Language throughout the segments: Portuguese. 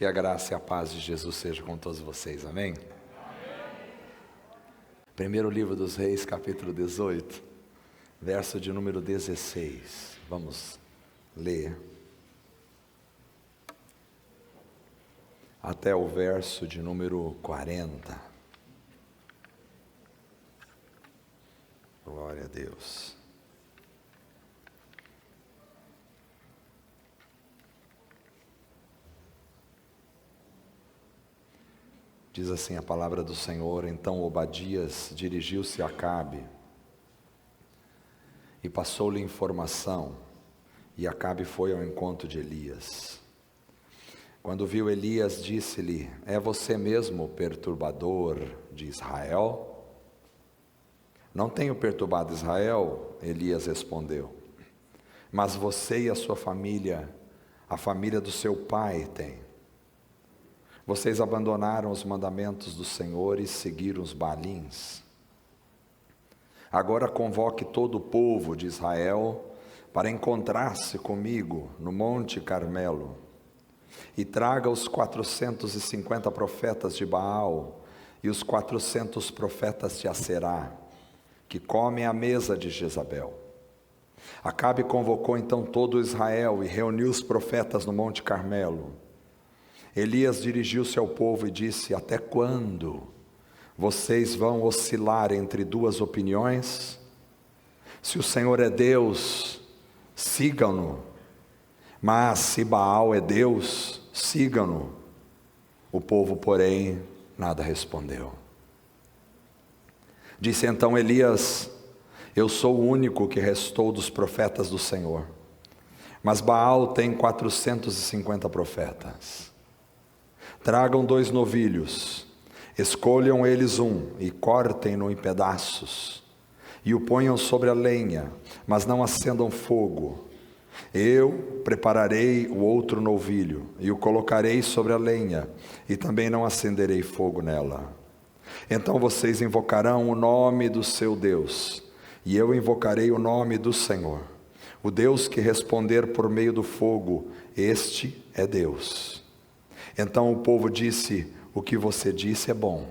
Que a graça e a paz de Jesus seja com todos vocês, amém? Primeiro livro dos Reis, capítulo 18, verso de número 16. Vamos ler até o verso de número 40. Glória a Deus. Diz assim a palavra do Senhor: Então Obadias dirigiu-se a Acabe e passou-lhe informação, e Acabe foi ao encontro de Elias. Quando viu Elias, disse-lhe: É você mesmo o perturbador de Israel? Não tenho perturbado Israel, Elias respondeu, mas você e a sua família, a família do seu pai tem. Vocês abandonaram os mandamentos do Senhor e seguiram os Baalins. Agora convoque todo o povo de Israel para encontrar-se comigo no Monte Carmelo, e traga os 450 profetas de Baal e os 400 profetas de Aserá, que comem à mesa de Jezabel. Acabe convocou então todo Israel e reuniu os profetas no Monte Carmelo. Elias dirigiu-se ao povo e disse: Até quando vocês vão oscilar entre duas opiniões? Se o Senhor é Deus, sigam-no, mas se Baal é Deus, sigam-no. O povo, porém, nada respondeu. Disse então Elias: Eu sou o único que restou dos profetas do Senhor, mas Baal tem 450 profetas. Tragam 2 novilhos, escolham eles um e cortem-no em pedaços, e o ponham sobre a lenha, mas não acendam fogo. Eu prepararei o outro novilho, e o colocarei sobre a lenha, e também não acenderei fogo nela. Então vocês invocarão o nome do seu Deus, e eu invocarei o nome do Senhor. O Deus que responder por meio do fogo, este é Deus. Então o povo disse: O que você disse é bom.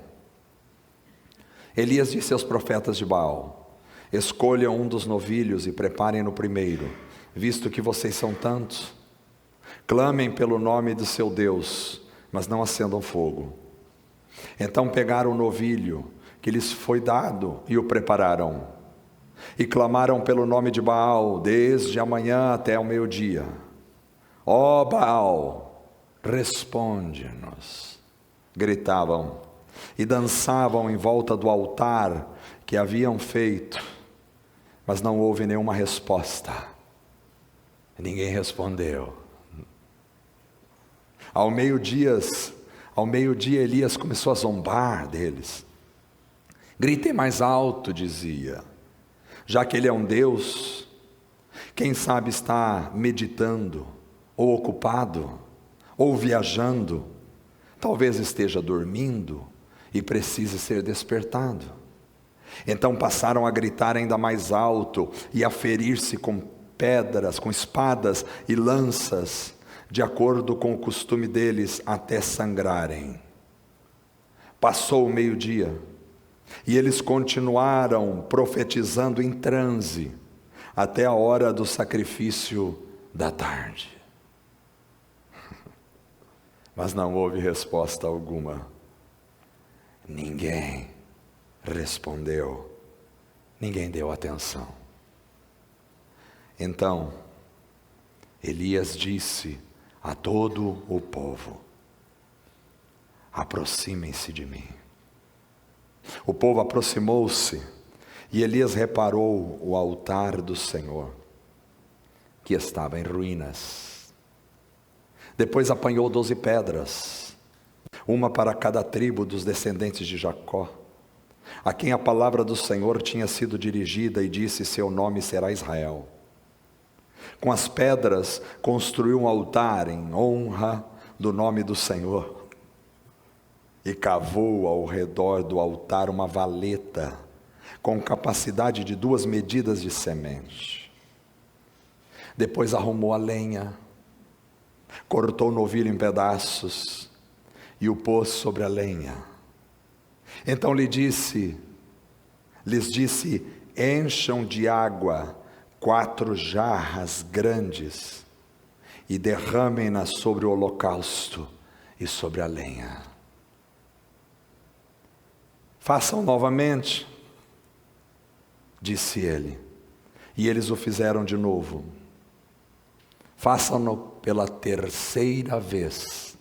Elias disse aos profetas de Baal: Escolham um dos novilhos e preparem-no primeiro, visto que vocês são tantos. Clamem pelo nome do seu Deus, mas não acendam fogo. Então pegaram o novilho que lhes foi dado e o prepararam, e clamaram pelo nome de Baal desde a manhã até o meio-dia. Ó Baal, responde-nos, gritavam, e dançavam em volta do altar que haviam feito, mas não houve nenhuma resposta. Ninguém respondeu. Ao meio-dia Elias começou a zombar deles. Gritem mais alto, dizia, já que ele é um Deus, quem sabe está meditando, ou ocupado, ou viajando, talvez esteja dormindo e precise ser despertado. Então passaram a gritar ainda mais alto e a ferir-se com pedras, com espadas e lanças, de acordo com o costume deles, até sangrarem. Passou o meio-dia e eles continuaram profetizando em transe até a hora do sacrifício da tarde. Mas não houve resposta alguma. Ninguém respondeu, ninguém deu atenção. Então Elias disse a todo o povo: Aproximem-se de mim. O povo aproximou-se, e Elias reparou o altar do Senhor, que estava em ruínas. Depois apanhou 12 pedras, uma para cada tribo dos descendentes de Jacó, a quem a palavra do Senhor tinha sido dirigida, e disse: Seu nome será Israel. Com as pedras construiu um altar em honra do nome do Senhor, e cavou ao redor do altar uma valeta com capacidade de 2 medidas de semente. Depois arrumou a lenha cortou o novilho em pedaços e o pôs sobre a lenha. Então lhes disse, encham de água 4 jarras grandes e derramem-na sobre o holocausto e sobre a lenha. Façam novamente, disse ele, e eles o fizeram de novo. Façam-no pela 3ª vez,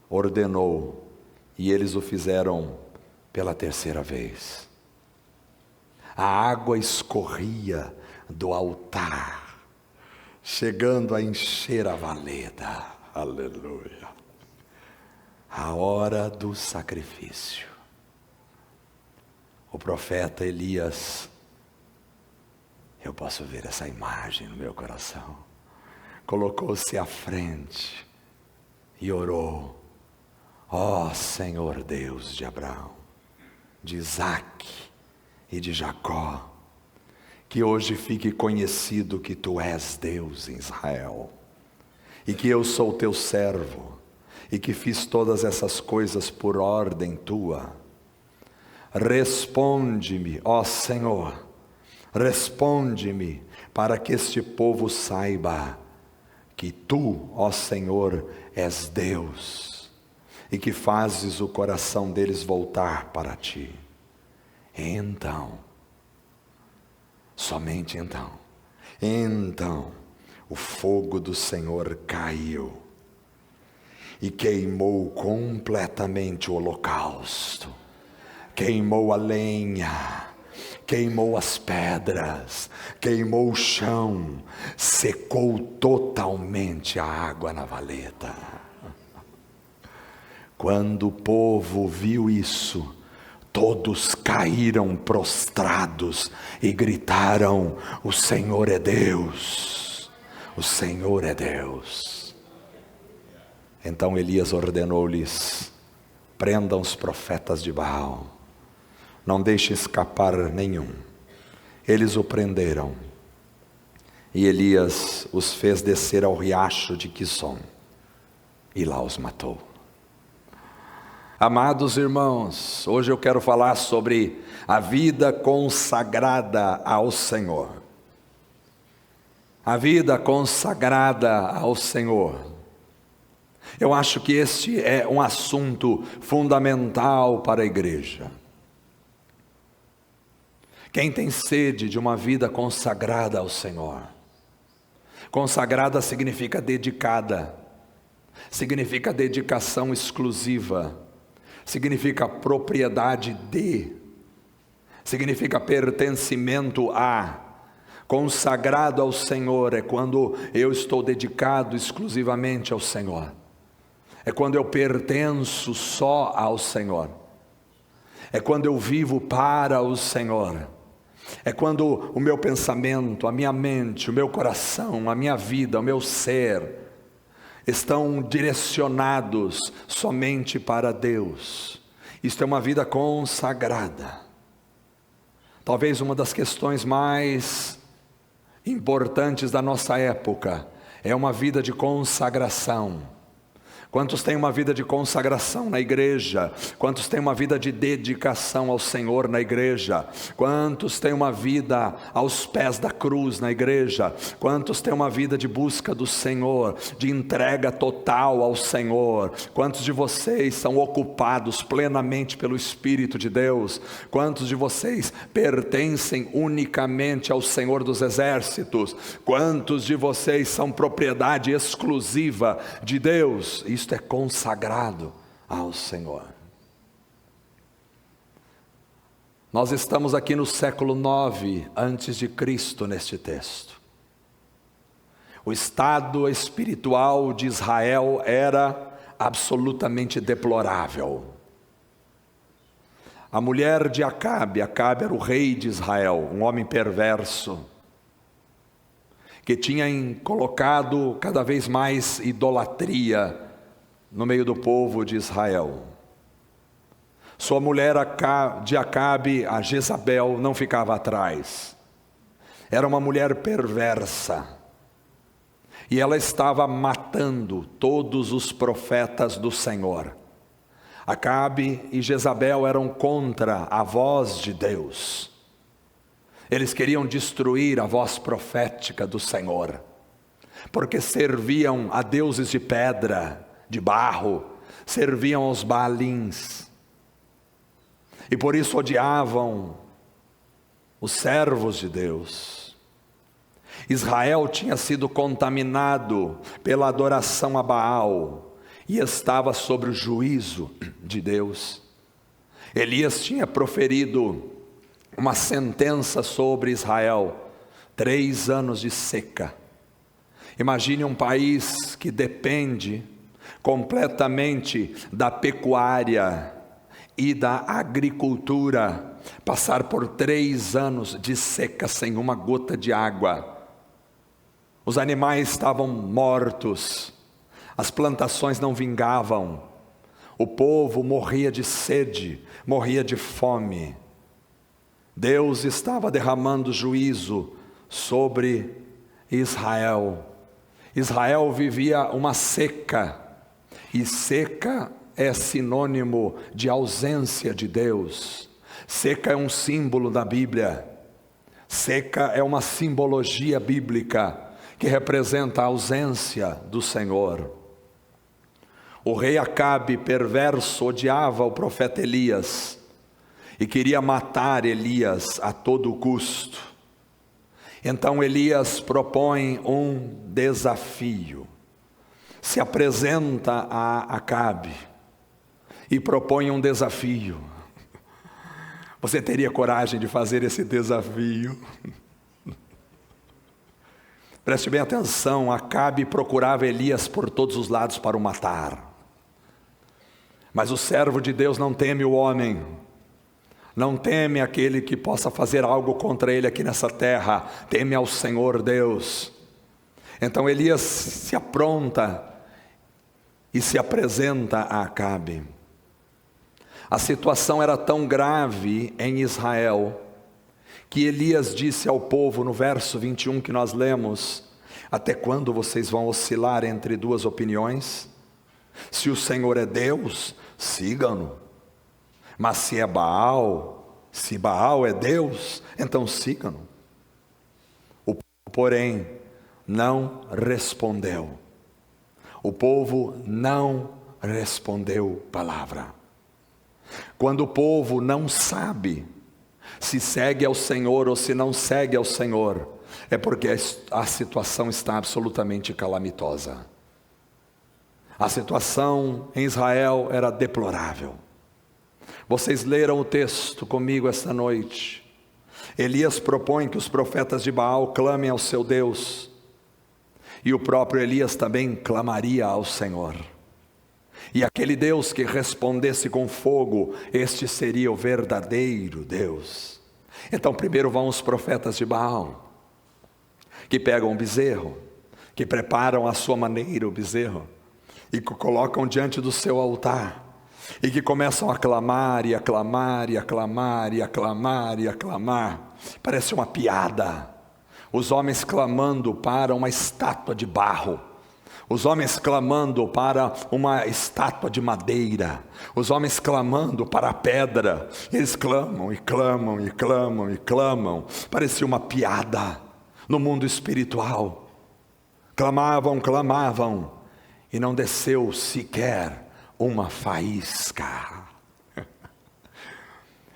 ordenou, e eles o fizeram pela 3ª vez. A água escorria do altar, chegando a encher a valeta. Aleluia. A hora do sacrifício. O profeta Elias, eu posso ver essa imagem no meu coração, colocou-se à frente e orou: ó Senhor Deus de Abraão, de Isaque e de Jacó, que hoje fique conhecido que tu és Deus em Israel, e que eu sou teu servo, e que fiz todas essas coisas por ordem tua. Responde-me, ó Senhor, responde-me, para que este povo saiba que tu, ó Senhor, és Deus, e que fazes o coração deles voltar para ti. Então, somente então, o fogo do Senhor caiu e queimou completamente o holocausto, queimou a lenha, queimou as pedras, queimou o chão, secou totalmente a água na valeta. Quando o povo viu isso, todos caíram prostrados e gritaram: o Senhor é Deus, o Senhor é Deus. Então Elias ordenou-lhes: prendam os profetas de Baal, não deixe escapar nenhum. Eles o prenderam, e Elias os fez descer ao riacho de Quizon, e lá os matou. Amados irmãos, hoje eu quero falar sobre a vida consagrada ao Senhor. A vida consagrada ao Senhor. Eu acho que este é um assunto fundamental para a igreja. Quem tem sede de uma vida consagrada ao Senhor? Consagrada significa dedicada, significa dedicação exclusiva, significa propriedade de, significa pertencimento a. Consagrado ao Senhor é quando eu estou dedicado exclusivamente ao Senhor, é quando eu pertenço só ao Senhor, é quando eu vivo para o Senhor, é quando o meu pensamento, a minha mente, o meu coração, a minha vida, o meu ser estão direcionados somente para Deus. Isto é uma vida consagrada. Talvez uma das questões mais importantes da nossa época é uma vida de consagração. Quantos têm uma vida de consagração na igreja? Quantos têm uma vida de dedicação ao Senhor na igreja? Quantos têm uma vida aos pés da cruz na igreja? Quantos têm uma vida de busca do Senhor, de entrega total ao Senhor? Quantos de vocês são ocupados plenamente pelo Espírito de Deus? Quantos de vocês pertencem unicamente ao Senhor dos Exércitos? Quantos de vocês são propriedade exclusiva de Deus? Isto é consagrado ao Senhor. Nós estamos aqui no século 9 antes de Cristo neste texto. O estado espiritual de Israel era absolutamente deplorável. A mulher de Acabe era o rei de Israel, um homem perverso, que tinha colocado cada vez mais idolatria no meio do povo de Israel. Sua mulher de Acabe, a Jezabel, não ficava atrás. Era uma mulher perversa. e ela estava matando todos os profetas do Senhor. Acabe e Jezabel eram contra a voz de Deus. Eles queriam destruir a voz profética do Senhor, porque serviam a deuses de pedra, de barro, serviam aos Baalins, e por isso odiavam os servos de Deus. Israel tinha sido contaminado pela adoração a Baal e estava sob o juízo de Deus. Elias tinha proferido uma sentença sobre Israel, 3 anos de seca. Imagine um país que depende completamente da pecuária e da agricultura, passar por 3 anos de seca sem uma gota de água. Os animais estavam mortos, as plantações não vingavam, o povo morria de sede, morria de fome. Deus estava derramando juízo sobre Israel. Israel vivia uma seca, e seca é sinônimo de ausência de Deus. Seca é um símbolo da Bíblia. Seca é uma simbologia bíblica que representa a ausência do Senhor. O rei Acabe, perverso, odiava o profeta Elias e queria matar Elias a todo custo. Então Elias propõe um desafio. Se apresenta a Acabe e propõe um desafio. Você teria coragem de fazer esse desafio? Preste bem atenção, Acabe procurava Elias por todos os lados para o matar. Mas o servo de Deus não teme o homem, não teme aquele que possa fazer algo contra ele aqui nessa terra, teme ao Senhor Deus. Então Elias se apronta e se apresenta a Acabe. A situação era tão grave em Israel, que Elias disse ao povo no verso 21 que nós lemos: até quando vocês vão oscilar entre 2 opiniões? Se o Senhor é Deus, sigam-no. Mas se é Baal, se Baal é Deus, então sigam-no. O povo, porém, não respondeu. O povo não respondeu palavra. Quando o povo não sabe se segue ao Senhor ou se não segue ao Senhor, é porque a situação está absolutamente calamitosa. A situação em Israel era deplorável. Vocês leram o texto comigo esta noite. Elias propõe que os profetas de Baal clamem ao seu Deus, e o próprio Elias também clamaria ao Senhor. E aquele Deus que respondesse com fogo, este seria o verdadeiro Deus. Então primeiro vão os profetas de Baal, que pegam um bezerro, que preparam à sua maneira o bezerro, e que colocam diante do seu altar, e que começam a clamar, e a clamar, e a clamar, e a clamar, e a clamar. Parece uma piada, os homens clamando para uma estátua de barro, os homens clamando para uma estátua de madeira, os homens clamando para a pedra. Eles clamam e clamam e clamam e clamam. Parecia uma piada no mundo espiritual. Clamavam, clamavam, e não desceu sequer uma faísca.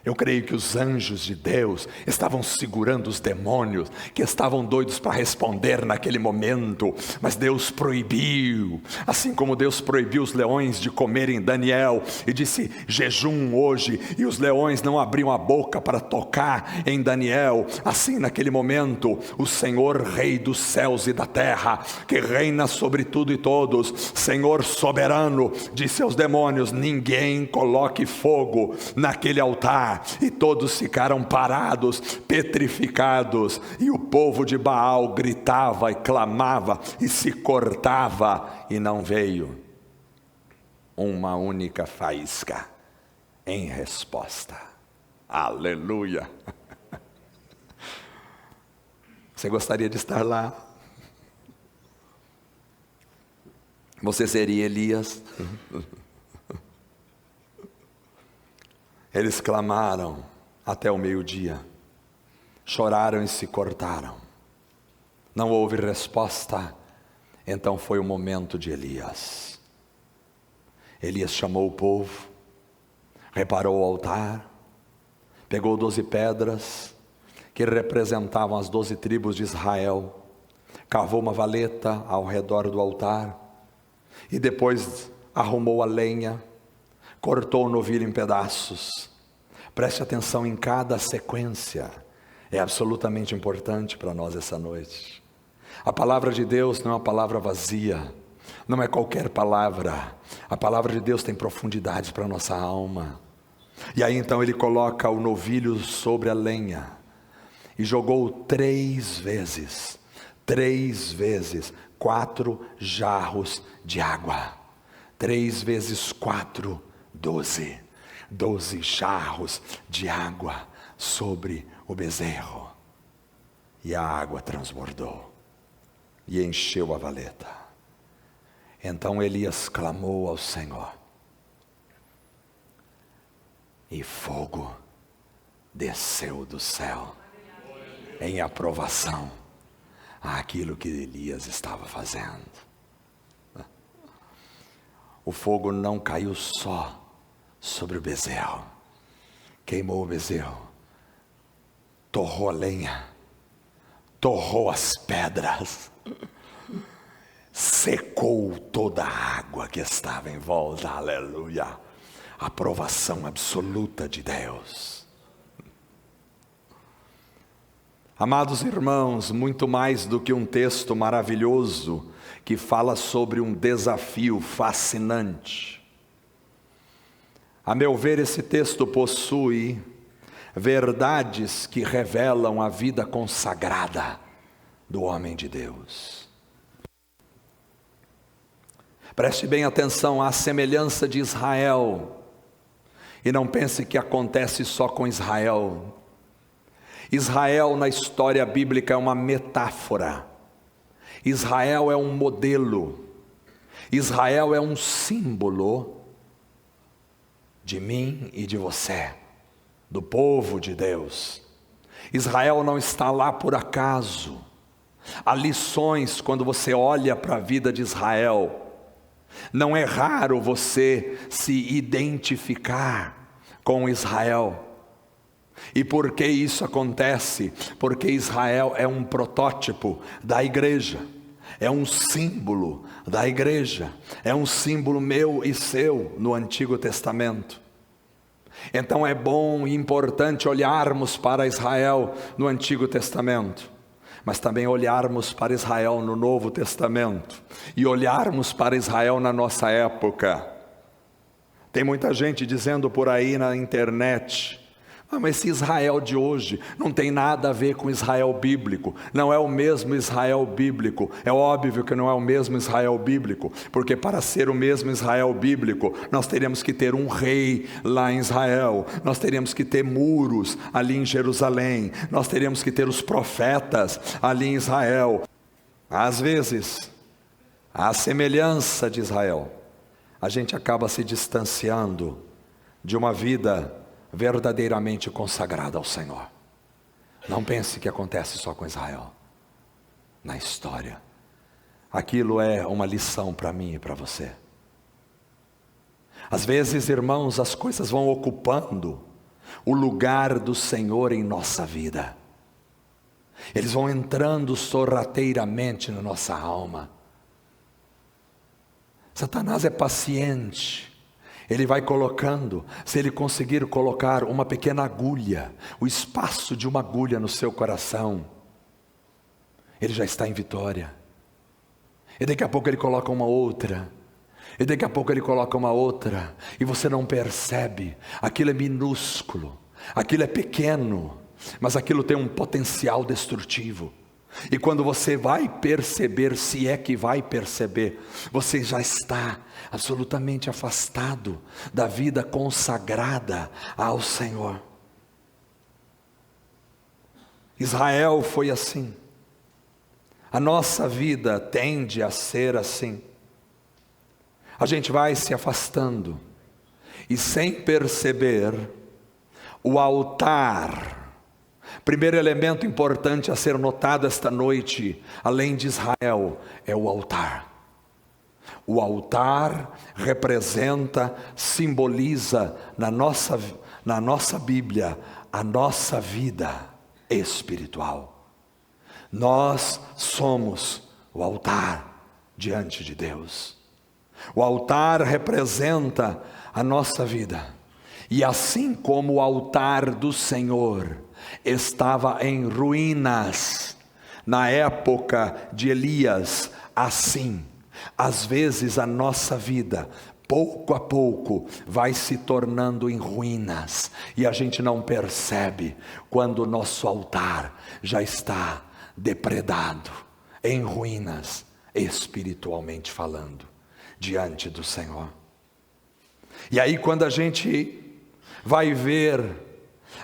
Eu creio que os anjos de Deus estavam segurando os demônios, que estavam doidos para responder naquele momento, mas Deus proibiu, assim como Deus proibiu os leões de comerem Daniel, e disse jejum hoje, e os leões não abriam a boca para tocar em Daniel. Assim naquele momento, o Senhor Rei dos céus e da terra, que reina sobre tudo e todos, Senhor soberano, disse aos demônios: ninguém coloque fogo naquele altar. E todos ficaram parados, petrificados, e o povo de Baal gritava e clamava e se cortava, e não veio uma única faísca em resposta. Aleluia! Você gostaria de estar lá? Você seria Elias? Eles clamaram até o meio-dia, choraram e se cortaram. Não houve resposta. Então foi o momento de Elias. Elias chamou o povo, reparou o altar, pegou 12 pedras, que representavam as 12 tribos de Israel, cavou uma valeta ao redor do altar, e depois arrumou a lenha, cortou o novilho em pedaços. Preste atenção em cada sequência, é absolutamente importante para nós essa noite. A palavra de Deus não é uma palavra vazia, não é qualquer palavra. A palavra de Deus tem profundidade para a nossa alma. E aí então ele coloca o novilho sobre a lenha e jogou 3 vezes, 4 jarros de água. 3 vezes 4, 12. 12 jarros de água sobre o bezerro. E a água transbordou e encheu a valeta. Então Elias clamou ao Senhor, e fogo desceu do céu em aprovação àquilo que Elias estava fazendo. O fogo não caiu só sobre o bezerro, queimou o bezerro, torrou a lenha, torrou as pedras, secou toda a água que estava em volta. Aleluia! Aprovação absoluta de Deus. Amados irmãos, muito mais do que um texto maravilhoso que fala sobre um desafio fascinante. A meu ver, esse texto possui verdades que revelam a vida consagrada do homem de Deus. Preste bem atenção à semelhança de Israel, e não pense que acontece só com Israel. Israel na história bíblica é uma metáfora, Israel é um modelo, Israel é um símbolo de mim e de você, do povo de Deus. Israel não está lá por acaso. Há lições quando você olha para a vida de Israel. Não é raro você se identificar com Israel. E por que isso acontece? Porque Israel é um protótipo da igreja, é um símbolo da igreja, é um símbolo meu e seu no Antigo Testamento. Então é bom e importante olharmos para Israel no Antigo Testamento, mas também olharmos para Israel no Novo Testamento, e olharmos para Israel na nossa época. Tem muita gente dizendo por aí na internet: mas esse Israel de hoje não tem nada a ver com Israel bíblico, não é o mesmo Israel bíblico. É óbvio que não é o mesmo Israel bíblico, porque para ser o mesmo Israel bíblico, nós teríamos que ter um rei lá em Israel, nós teríamos que ter muros ali em Jerusalém, nós teríamos que ter os profetas ali em Israel. Às vezes, à semelhança de Israel, a gente acaba se distanciando de uma vida verdadeiramente consagrada ao Senhor. Não pense que acontece só com Israel. Na história, aquilo é uma lição para mim e para você. Às vezes, irmãos, as coisas vão ocupando o lugar do Senhor em nossa vida. Eles vão entrando sorrateiramente na nossa alma. Satanás é paciente. Ele vai colocando, se ele conseguir colocar uma pequena agulha, o espaço de uma agulha no seu coração, ele já está em vitória. E daqui a pouco ele coloca uma outra, e daqui a pouco ele coloca uma outra, e você não percebe. Aquilo é minúsculo, aquilo é pequeno, mas aquilo tem um potencial destrutivo. E quando você vai perceber, se é que vai perceber, você já está absolutamente afastado da vida consagrada ao Senhor. Israel foi assim. A nossa vida tende a ser assim. a gente vai se afastando, e sem perceber, o altar, primeiro elemento importante a ser notado esta noite, além de Israel, é o altar. O altar representa, simboliza na nossa Bíblia, a nossa vida espiritual. Nós somos o altar diante de Deus. O altar representa a nossa vida. E assim como o altar do Senhor estava em ruínas na época de Elias, assim, às vezes a nossa vida, pouco a pouco, vai se tornando em ruínas, e a gente não percebe quando o nosso altar já está depredado, em ruínas, espiritualmente falando, diante do Senhor. E aí quando a gente vai ver,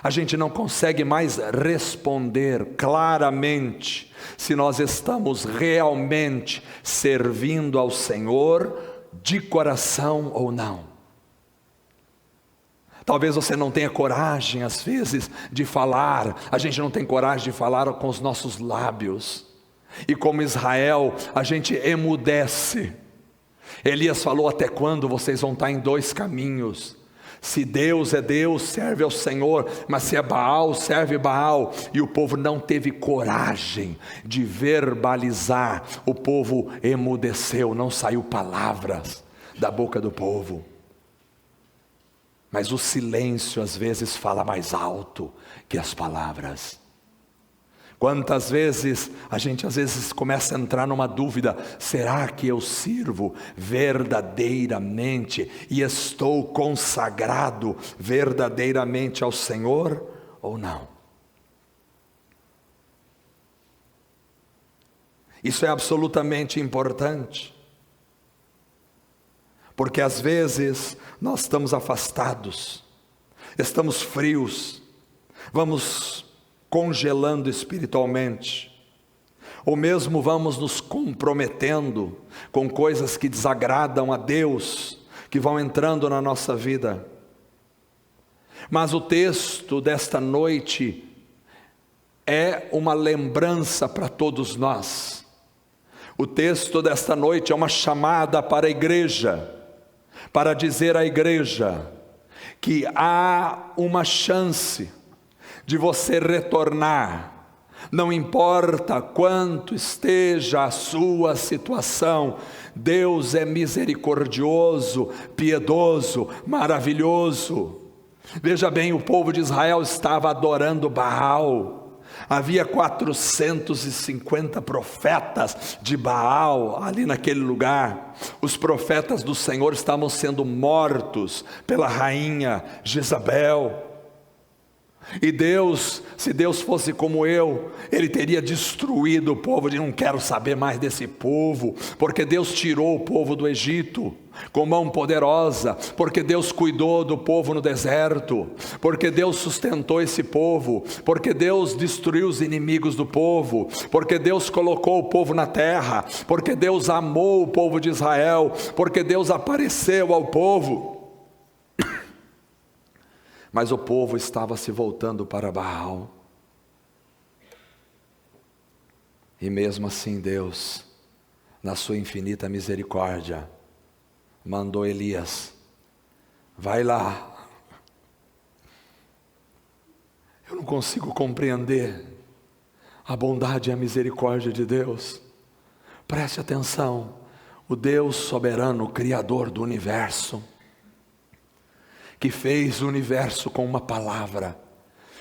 a gente não consegue mais responder claramente se nós estamos realmente servindo ao Senhor de coração ou não. Talvez você não tenha coragem às vezes de falar, a gente não tem coragem de falar com os nossos lábios, e como Israel, a gente emudece. Elias falou: até quando vocês vão estar em dois caminhos? Se Deus é Deus, serve ao Senhor, mas se é Baal, serve Baal. E o povo não teve coragem de verbalizar, o povo emudeceu, não saiu palavras da boca do povo. Mas o silêncio às vezes fala mais alto que as palavras. Quantas vezes a gente às vezes começa a entrar numa dúvida: será que eu sirvo verdadeiramente e estou consagrado verdadeiramente ao Senhor ou não? Isso é absolutamente importante, porque às vezes nós estamos afastados, estamos frios, vamos congelando espiritualmente, ou mesmo vamos nos comprometendo com coisas que desagradam a Deus, que vão entrando na nossa vida. Mas o texto desta noite é uma lembrança para todos nós. O texto desta noite é uma chamada para a igreja, para dizer à igreja que há uma chance de você retornar, não importa quanto esteja a sua situação. Deus é misericordioso, piedoso, maravilhoso. Veja bem, o povo de Israel estava adorando Baal. Havia 450 profetas de Baal ali naquele lugar. Os profetas do Senhor estavam sendo mortos pela rainha Jezabel. E Deus, se Deus fosse como eu, Ele teria destruído o povo. Não quero saber mais desse povo, porque Deus tirou o povo do Egito com mão poderosa, porque Deus cuidou do povo no deserto, porque Deus sustentou esse povo, porque Deus destruiu os inimigos do povo, porque Deus colocou o povo na terra, porque Deus amou o povo de Israel, porque Deus apareceu ao povo. Mas o povo estava se voltando para Baal. E mesmo assim Deus, na sua infinita misericórdia, mandou Elias: vai lá. Eu não consigo compreender a bondade e a misericórdia de Deus. Preste atenção, o Deus soberano, Criador do universo, que fez o universo com uma palavra,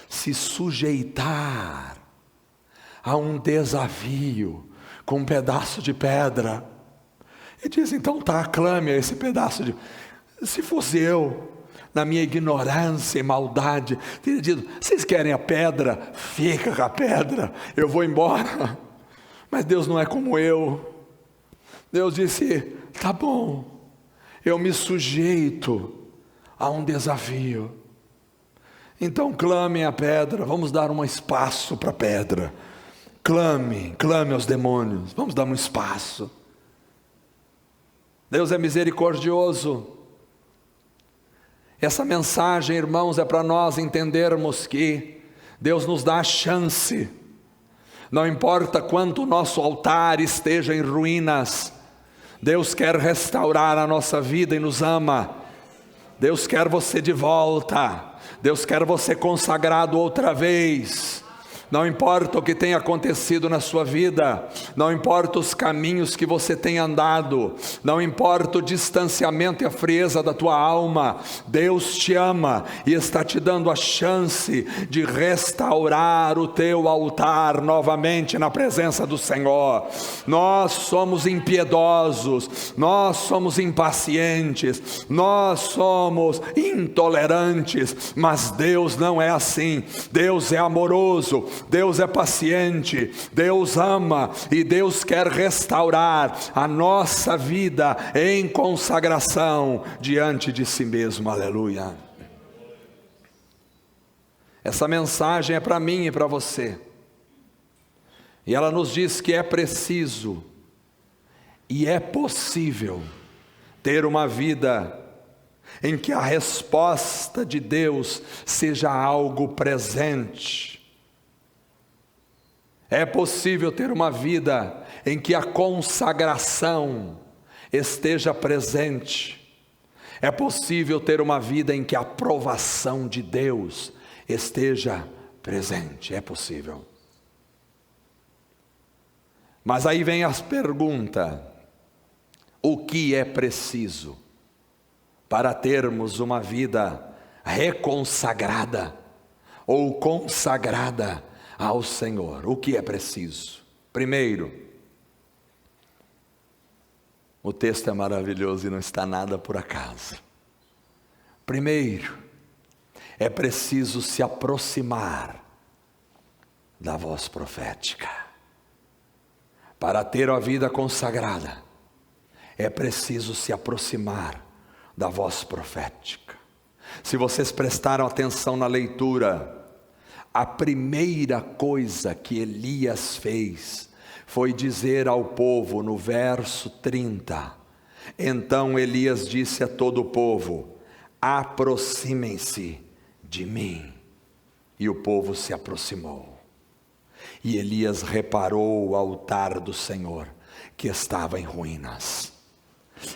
se sujeitar a um desafio com um pedaço de pedra, e diz: então tá, clame a esse pedaço de... Se fosse eu, na minha ignorância e maldade, teria dito: vocês querem a pedra? Fica com a pedra, eu vou embora. Mas Deus não é como eu. Deus disse: tá bom, eu me sujeito a um desafio. Então clame a pedra, vamos dar um espaço para a pedra. Clame aos demônios, vamos dar um espaço. Deus é misericordioso. Essa mensagem, irmãos, é para nós entendermos que Deus nos dá a chance. Não importa quanto o nosso altar esteja em ruínas, Deus quer restaurar a nossa vida e nos ama. Deus quer você de volta. Deus quer você consagrado outra vez. Não importa o que tenha acontecido na sua vida, não importa os caminhos que você tenha andado, não importa o distanciamento e a frieza da tua alma, Deus te ama e está te dando a chance de restaurar o teu altar novamente na presença do Senhor. Nós somos impiedosos, nós somos impacientes, nós somos intolerantes, mas Deus não é assim. Deus é amoroso, Deus é paciente, Deus ama e Deus quer restaurar a nossa vida em consagração diante de si mesmo. Aleluia. Essa mensagem é para mim e para você, e ela nos diz que é preciso e é possível ter uma vida em que a resposta de Deus seja algo presente. É possível ter uma vida em que a consagração esteja presente. É possível ter uma vida em que a aprovação de Deus esteja presente. É possível. Mas aí vem a pergunta: o que é preciso para termos uma vida reconsagrada ou consagrada ao Senhor? O que é preciso? Primeiro, o texto é maravilhoso e não está nada por acaso. Primeiro, é preciso se aproximar da voz profética. Para ter a vida consagrada, é preciso se aproximar da voz profética. Se vocês prestaram atenção na leitura, a primeira coisa que Elias fez foi dizer ao povo no verso 30, então Elias disse a todo o povo: aproximem-se de mim. E o povo se aproximou. E Elias reparou o altar do Senhor, que estava em ruínas.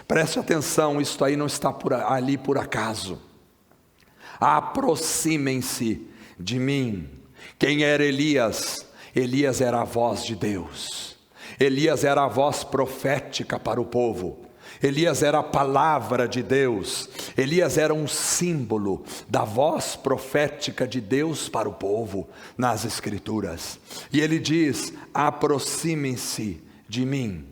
Preste atenção, isto aí não está ali por acaso. Aproximem-se de mim. Quem era Elias? Elias era a voz de Deus. Elias era a voz profética para o povo. Elias era a palavra de Deus. Elias era um símbolo da voz profética de Deus para o povo nas Escrituras. E ele diz: aproximem-se de mim.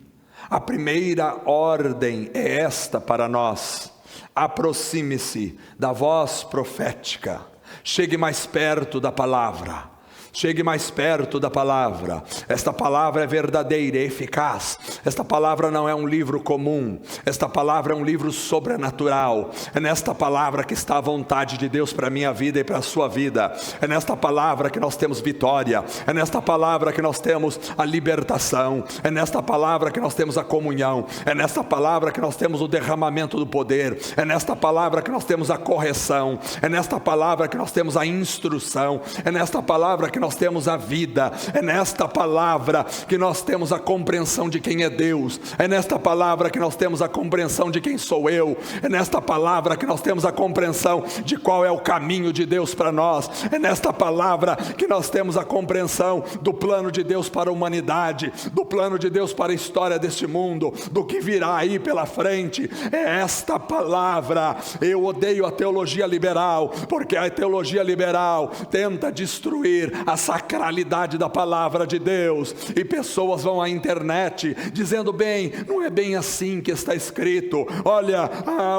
A primeira ordem é esta para nós: aproxime-se da voz profética. Chegue mais perto da palavra. Chegue mais perto da palavra. Esta palavra é verdadeira, é eficaz. Esta palavra não é um livro comum. Esta palavra é um livro sobrenatural. É nesta palavra que está a vontade de Deus para a minha vida e para a sua vida. É nesta palavra que nós temos vitória. É nesta palavra que nós temos a libertação. É nesta palavra que nós temos a comunhão. É nesta palavra que nós temos o derramamento do poder. É nesta palavra que nós temos a correção. É nesta palavra que nós temos a instrução. É nesta palavra que nós temos a vida. É nesta palavra que nós temos a compreensão de quem é Deus. É nesta palavra que nós temos a compreensão de quem sou eu. É nesta palavra que nós temos a compreensão de qual é o caminho de Deus para nós. É nesta palavra que nós temos a compreensão do plano de Deus para a humanidade, do plano de Deus para a história deste mundo, do que virá aí pela frente. É esta palavra. Eu odeio a teologia liberal, porque a teologia liberal tenta destruir a sacralidade da palavra de Deus, e pessoas vão à internet dizendo: bem, não é bem assim que está escrito. Olha,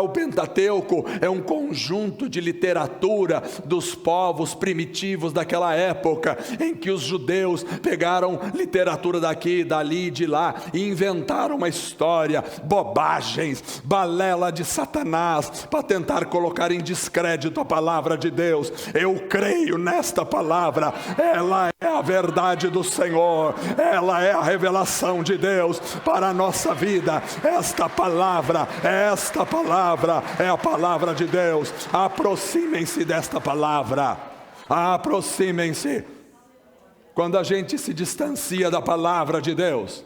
o Pentateuco é um conjunto de literatura dos povos primitivos daquela época, em que os judeus pegaram literatura daqui, dali, de lá, e inventaram uma história, bobagens, balela de Satanás, para tentar colocar em descrédito a palavra de Deus. Eu creio nesta palavra. ela é a verdade do Senhor, ela é a revelação de Deus para a nossa vida. Esta palavra é a palavra de Deus. Aproximem-se desta palavra, aproximem-se. Quando a gente se distancia da palavra de Deus,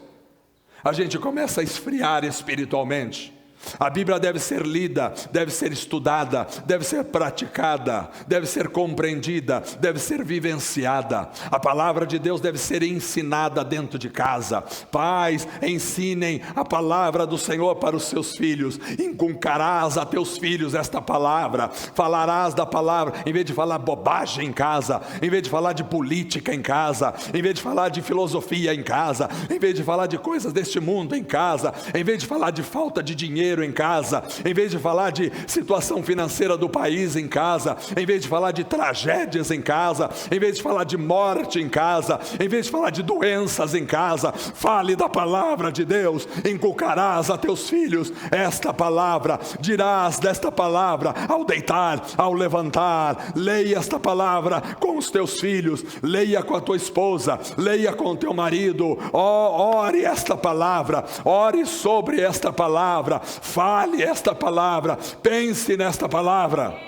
a gente começa a esfriar espiritualmente. A Bíblia deve ser lida, deve ser estudada, deve ser praticada, deve ser compreendida, deve ser vivenciada. A palavra de Deus deve ser ensinada dentro de casa. Pais, ensinem a palavra do Senhor para os seus filhos. Inculcarás a teus filhos esta palavra. Falarás da palavra, em vez de falar bobagem em casa, em vez de falar de política em casa, em vez de falar de filosofia em casa, em vez de falar de coisas deste mundo em casa, em vez de falar de falta de dinheiro em casa, em vez de falar de situação financeira do país em casa, em vez de falar de tragédias em casa, em vez de falar de morte em casa, em vez de falar de doenças em casa, fale da palavra de Deus. Inculcarás a teus filhos esta palavra, dirás desta palavra ao deitar, ao levantar. Leia esta palavra com os teus filhos, leia com a tua esposa, leia com o teu marido. Ore esta palavra, ore sobre esta palavra, fale esta palavra, pense nesta palavra.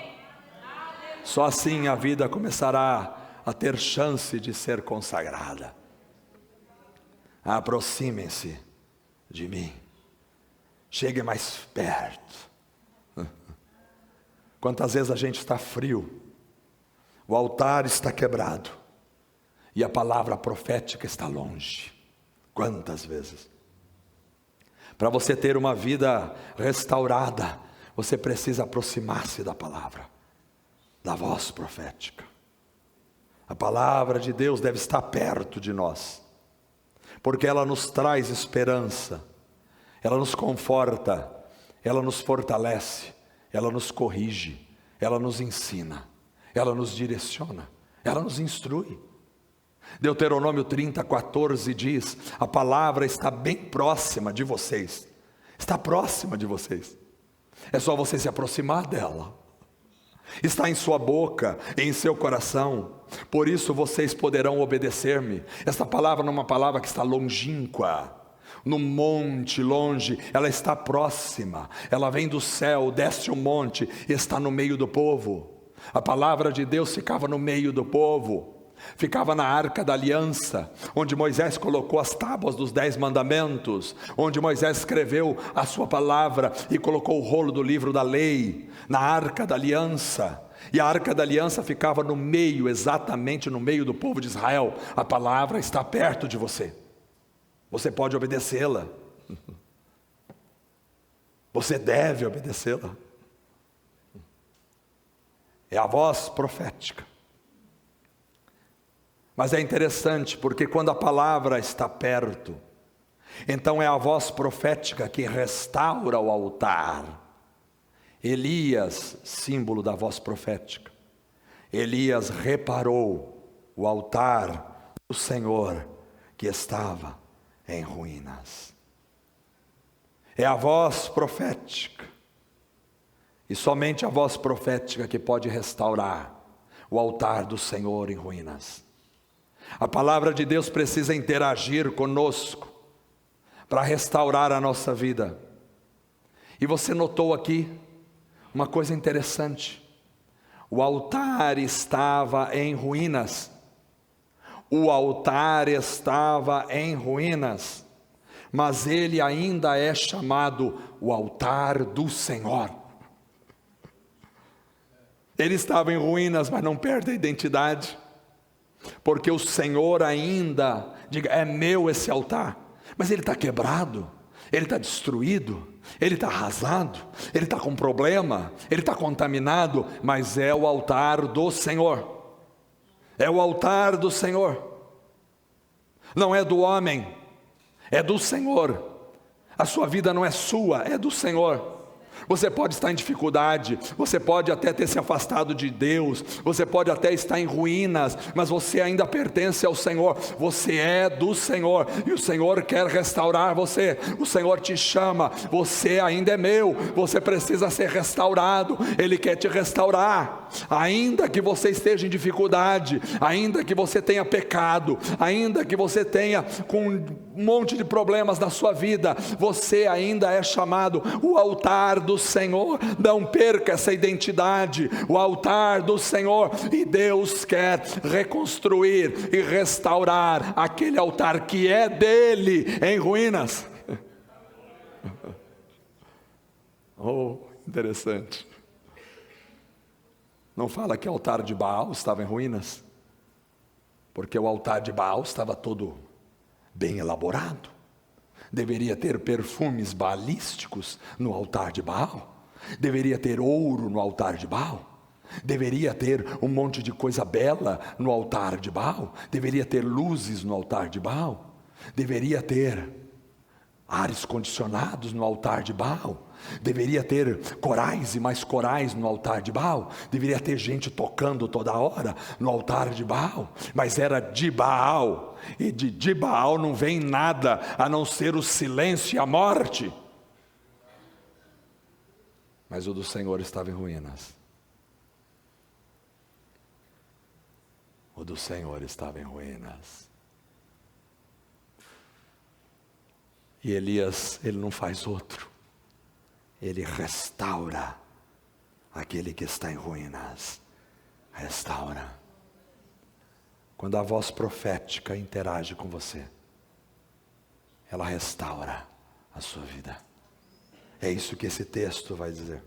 Só assim a vida começará a ter chance de ser consagrada. Aproximem-se de mim, chegue mais perto. Quantas vezes a gente está frio, o altar está quebrado e a palavra profética está longe. Quantas vezes? Para você ter uma vida restaurada, você precisa aproximar-se da palavra, da voz profética. A palavra de Deus deve estar perto de nós, porque ela nos traz esperança, ela nos conforta, ela nos fortalece, ela nos corrige, ela nos ensina, ela nos direciona, ela nos instrui. Deuteronômio 30:14 diz: a palavra está bem próxima de vocês, está próxima de vocês, é só você se aproximar dela. Está em sua boca, em seu coração, por isso vocês poderão obedecer-me. Esta palavra não é uma palavra que está longínqua, no monte, longe, ela está próxima, ela vem do céu, desce o monte, está no meio do povo. A palavra de Deus ficava no meio do povo, ficava na arca da aliança, onde Moisés colocou as tábuas dos 10 mandamentos, onde Moisés escreveu a sua palavra e colocou o rolo do livro da lei, na arca da aliança. E a arca da aliança ficava no meio, exatamente no meio do povo de Israel. A palavra está perto de você, você pode obedecê-la, você deve obedecê-la. É a voz profética. Mas é interessante, porque quando a palavra está perto, então é a voz profética que restaura o altar. Elias, símbolo da voz profética, Elias reparou o altar do Senhor que estava em ruínas. É a voz profética, e somente a voz profética que pode restaurar o altar do Senhor em ruínas. A palavra de Deus precisa interagir conosco para restaurar a nossa vida. E você notou aqui uma coisa interessante: o altar estava em ruínas. O altar estava em ruínas, mas ele ainda é chamado o altar do Senhor. Ele estava em ruínas, mas não perde a identidade, porque o Senhor ainda, diga, é meu esse altar, mas ele está quebrado, ele está destruído, ele está arrasado, ele está com problema, ele está contaminado, mas é o altar do Senhor, é o altar do Senhor, não é do homem, é do Senhor. A sua vida não é sua, é do Senhor. Você pode estar em dificuldade, você pode até ter se afastado de Deus, você pode até estar em ruínas, mas você ainda pertence ao Senhor, você é do Senhor, e o Senhor quer restaurar você, o Senhor te chama, você ainda é meu, você precisa ser restaurado, Ele quer te restaurar, ainda que você esteja em dificuldade, ainda que você tenha pecado, ainda que você tenha com um monte de problemas na sua vida, você ainda é chamado, o altar do Senhor, não perca essa identidade, o altar do Senhor, e Deus quer reconstruir e restaurar aquele altar que é dele em ruínas. Oh, interessante. Não fala que o altar de Baal estava em ruínas, porque o altar de Baal estava todo bem elaborado. Deveria ter perfumes balísticos no altar de Baal, deveria ter ouro no altar de Baal, deveria ter um monte de coisa bela no altar de Baal, deveria ter luzes no altar de Baal, deveria ter ares condicionados no altar de Baal, deveria ter corais e mais corais no altar de Baal, deveria ter gente tocando toda hora no altar de Baal, mas era de Baal, e de Baal não vem nada a não ser o silêncio e a morte. Mas o do Senhor estava em ruínas. O do Senhor estava em ruínas. E Elias, ele não faz outro, ele restaura aquele que está em ruínas, restaura. Quando a voz profética interage com você, ela restaura a sua vida. É isso que esse texto vai dizer.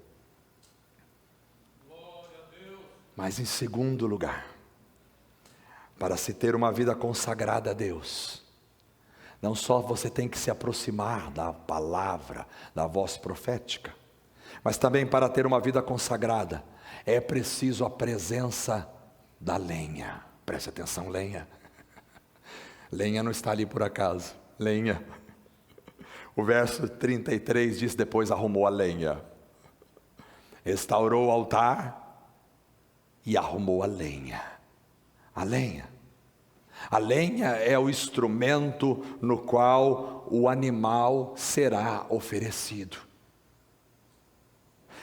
Mas em segundo lugar, para se ter uma vida consagrada a Deus, não só você tem que se aproximar da palavra, da voz profética, mas também para ter uma vida consagrada, é preciso a presença da lenha. Preste atenção, lenha. Lenha não está ali por acaso, lenha. O verso 33 diz: depois arrumou a lenha, restaurou o altar e arrumou a lenha. A lenha. A lenha é o instrumento no qual o animal será oferecido.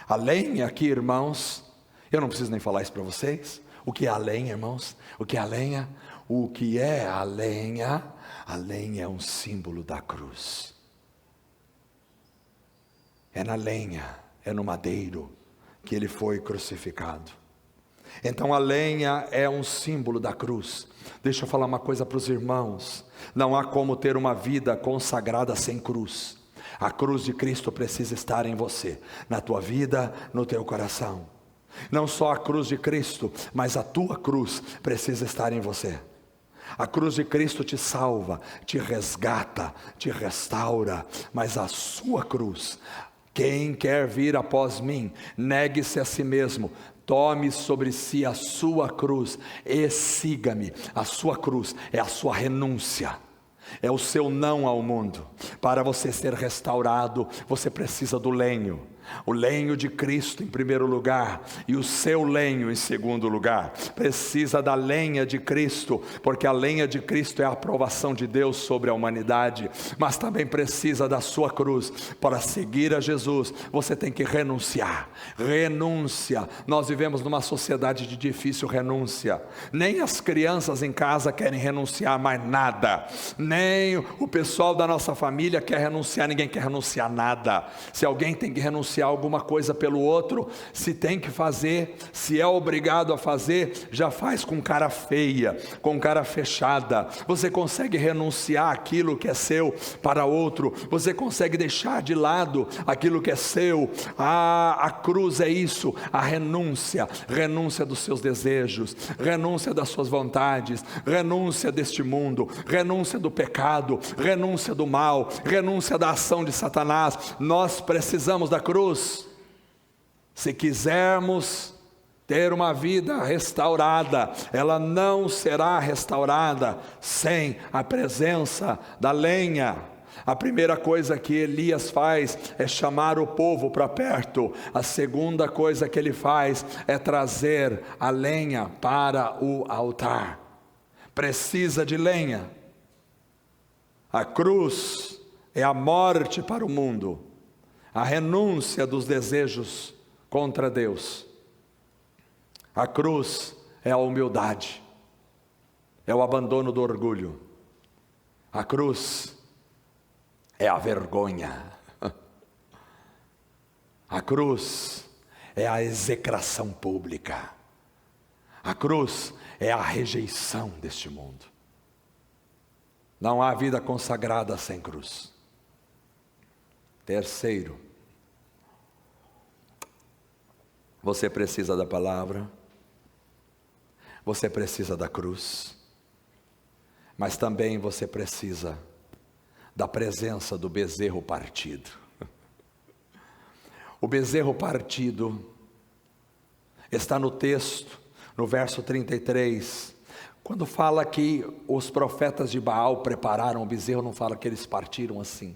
A lenha aqui, irmãos, eu não preciso nem falar isso para vocês. O que é a lenha, irmãos? O que é a lenha? O que é a lenha? A lenha é um símbolo da cruz. É na lenha, é no madeiro que ele foi crucificado. Então a lenha é um símbolo da cruz. Deixa eu falar uma coisa para os irmãos: não há como ter uma vida consagrada sem cruz. A cruz de Cristo precisa estar em você, na tua vida, no teu coração. Não só a cruz de Cristo, mas a tua cruz precisa estar em você. A cruz de Cristo te salva, te resgata, te restaura, mas a sua cruz, quem quer vir após mim, negue-se a si mesmo, tome sobre si a sua cruz e siga-me. A sua cruz é a sua renúncia, é o seu não ao mundo. Para você ser restaurado, você precisa do lenho. O lenho de Cristo em primeiro lugar, e o seu lenho em segundo lugar. Precisa da lenha de Cristo, porque a lenha de Cristo é a aprovação de Deus sobre a humanidade, mas também precisa da sua cruz. Para seguir a Jesus, você tem que renunciar. Renúncia. Nós vivemos numa sociedade de difícil renúncia. Nem as crianças em casa querem renunciar mais nada, nem o pessoal da nossa família quer renunciar, ninguém quer renunciar nada. Se alguém tem que renunciar alguma coisa pelo outro, se tem que fazer, se é obrigado a fazer, já faz com cara feia, com cara fechada. Você consegue renunciar aquilo que é seu para outro, você consegue deixar de lado aquilo que é seu. A cruz é isso, a renúncia, renúncia dos seus desejos, renúncia das suas vontades, renúncia deste mundo, renúncia do pecado, renúncia do mal, renúncia da ação de Satanás. Nós precisamos da cruz. Se quisermos ter uma vida restaurada, ela não será restaurada sem a presença da lenha. A primeira coisa que Elias faz é chamar o povo para perto. A segunda coisa que ele faz é trazer a lenha para o altar. Precisa de lenha. A cruz é a morte para o mundo, a renúncia dos desejos contra Deus. A cruz é a humildade, é o abandono do orgulho. A cruz é a vergonha. A cruz é a execração pública. A cruz é a rejeição deste mundo. Não há vida consagrada sem cruz. Terceiro, você precisa da palavra, você precisa da cruz, mas também você precisa da presença do bezerro partido. O bezerro partido está no texto, no verso 33, quando fala que os profetas de Baal prepararam o bezerro, não fala que eles partiram assim.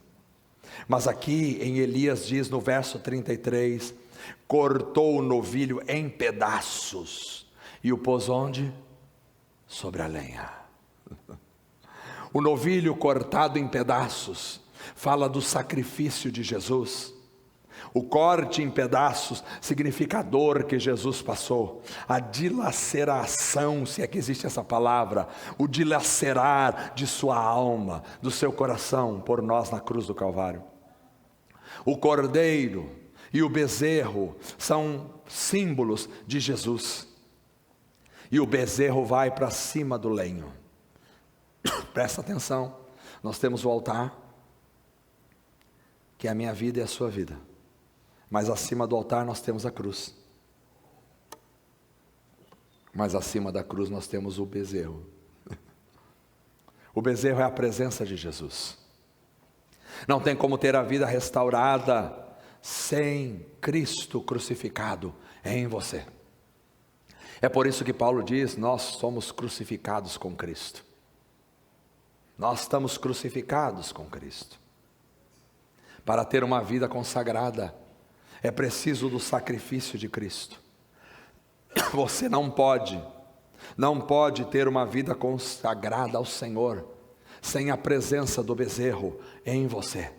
Mas aqui em Elias diz no verso 33, cortou o novilho em pedaços e o pôs onde? Sobre a lenha. O novilho cortado em pedaços fala do sacrifício de Jesus. O corte em pedaços significa a dor que Jesus passou, a dilaceração, se é que existe essa palavra, o dilacerar de sua alma, do seu coração, por nós na cruz do Calvário. O cordeiro e o bezerro são símbolos de Jesus, e o bezerro vai para cima do lenho. Presta atenção, nós temos o altar, que é a minha vida e a sua vida, mas acima do altar nós temos a cruz, mas acima da cruz nós temos o bezerro. O bezerro é a presença de Jesus. Não tem como ter a vida restaurada sem Cristo crucificado em você. É por isso que Paulo diz, nós somos crucificados com Cristo. Nós estamos crucificados com Cristo. Para ter uma vida consagrada, é preciso do sacrifício de Cristo. Você não pode ter uma vida consagrada ao Senhor, sem a presença do bezerro em você,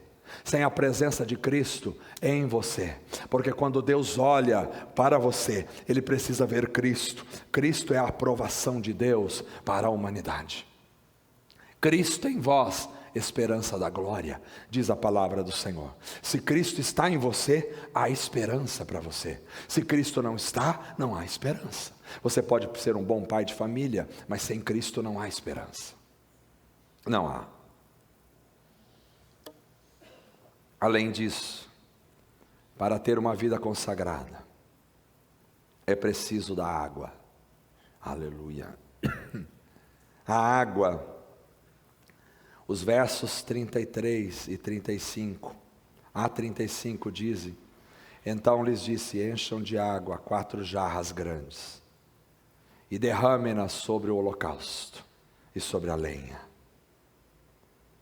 sem a presença de Cristo em você, porque quando Deus olha para você, Ele precisa ver Cristo. Cristo é a aprovação de Deus para a humanidade. Cristo em vós, esperança da glória, diz a palavra do Senhor. Se Cristo está em você, há esperança para você. Se Cristo não está, não há esperança. Você pode ser um bom pai de família, mas sem Cristo não há esperança. Não há. Além disso, para ter uma vida consagrada, é preciso da água. Aleluia. A água. Os versos 33 e 35, a 35 dizem, então lhes disse, encham de água 4 jarras grandes, e derramem-nas sobre o holocausto e sobre a lenha.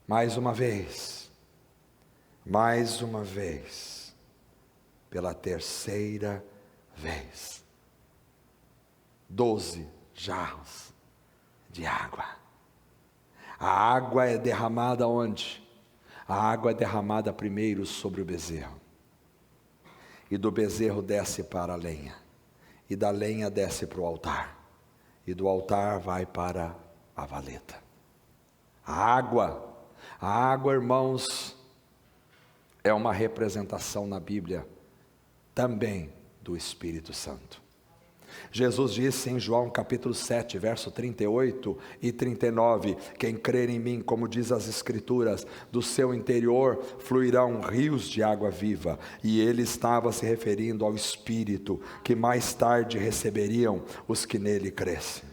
Mais uma vez, pela terceira vez, 12 jarros de água. A água é derramada onde? A água é derramada primeiro sobre o bezerro, e do bezerro desce para a lenha, e da lenha desce para o altar, e do altar vai para a valeta. A água, irmãos, é uma representação na Bíblia também do Espírito Santo. Jesus disse em João capítulo 7, verso 38 e 39, quem crer em mim, como diz as Escrituras, do seu interior fluirão rios de água viva. E ele estava se referindo ao Espírito, que mais tarde receberiam os que nele crescem.